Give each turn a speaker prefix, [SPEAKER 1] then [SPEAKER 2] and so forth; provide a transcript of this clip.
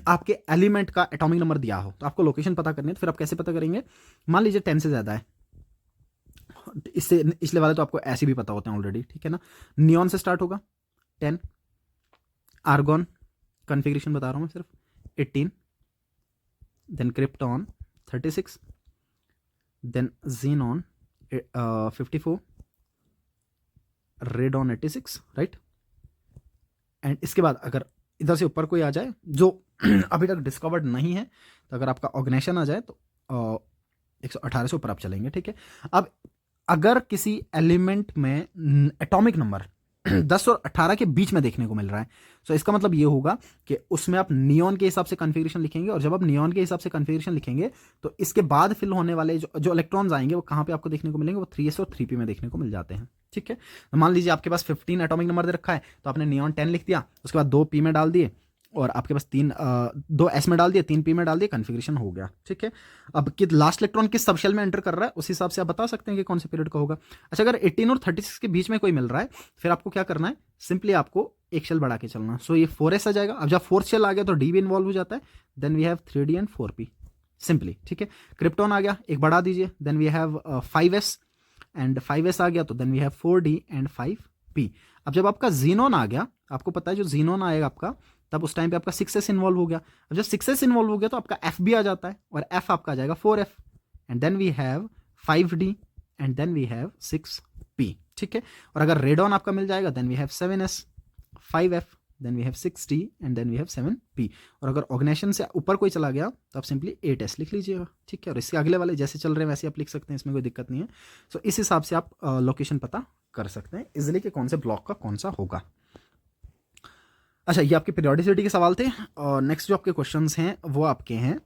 [SPEAKER 1] आपके एलिमेंट का atomic number दिया हो तो आपको लोकेशन पता करनी है, तो फिर आप कैसे पता करेंगे? मान लीजिए 10 से ज़्यादा है, इससे इसलिए वाले तो आपको ऐसे भी पता होते हैं ऑलरेडी, ठीक है ना। नियॉन से स्टार्ट होगा 10, आर्गॉन कॉन्फ़िगरेशन बता रहा हूँ मैं सिर्फ 18, then krypton 36, then xenon 54, radon 86, right. And इसके बाद अगर इधर से ऊपर कोई आ जाए जो अभी तक डिस्कवर्ड नहीं है, तो अगर आपका ऑर्गेनाइजेशन आ जाए तो 118 से ऊपर आप चलेंगे, ठीक है। अब अगर किसी एलिमेंट में एटॉमिक नंबर 10 और 18 के बीच में देखने को मिल रहा है, तो इसका मतलब ये होगा कि उसमें आप नियॉन के हिसाब से कॉन्फ़िगरेशन लिखेंगे, और जब आप नियॉन के हिसाब से कॉन्फ़िगरेशन लिखेंगे तो इसके बाद फिल होने वाले जो इलेक्ट्रॉन्स आएंगे वो कहाँ पे आपको देखने को मिलेंगे? वो 3s और 3p में देखने को मिल जाते हैं, ठीक है। तो मान लीजिए आपके पास 15 एटॉमिक नंबर दे रखा है, तो आपने नियॉन 10 लिख दिया, उसके बाद 2 p में डाल दिए, और आपके पास 2 s में डाल दिए, 3 p में डाल दिए, कॉन्फ़िगरेशन हो गया, ठीक है। अब कि लास्ट इलेक्ट्रॉन किस सब शेल में एंटर कर रहा है उस हिसाब से आप बता सकते हैं कि कौन से पीरियड का होगा। अच्छा, अगर 18 और 36 के बीच में कोई मिल रहा है, फिर आपको क्या करना है? सिंपली आपको एक शेल बढ़ा के चलना। सो ये 4s आ जाएगा। अब जब फोर्थ शेल आ गया तो डी भी इन्वॉल्व हो जाता है, then we have 3d and 4p, simply, ठीक है। क्रिप्टॉन आ गया, एक बढ़ा दीजिए, then we have 5s, and 5s आ गया तो then we have 4d and 5p। अब जब आपका जीनोन आ गया, आपको पता है जो जीनोन आएगा आपका, तब उस टाइम पे आपका 6s इन्वॉल्व हो गया। अब जब 6s इन्वॉल्व हो गया तो आपका f भी आ जाता है, और f आपका आ जाएगा 4f, and then we have 5d and then we have 6p, ठीक है। और अगर रेडॉन आपका मिल जाएगा, then we have 7s, 5f, then we have 6d and then we have 7p। और अगर ऑर्गेनाइजेशन से ऊपर कोई चला गया तो आप सिंपली 8s लिख लीजिएगा, ठीक है। और इसके अगले वाले जैसे चल रहे हैं वैसे आप लिख सकते हैं, इसमें कोई दिक्कत नहीं है। सो इस हिसाब से आप लोकेशन पता कर सकते हैं इजिली कि कौन से ब्लॉक का कौन सा होगा। अच्छा, ये आपके पीरियोडिसिटी के सवाल थे, और नेक्स्ट जो आपके क्वेश्चंस हैं वो आपके हैं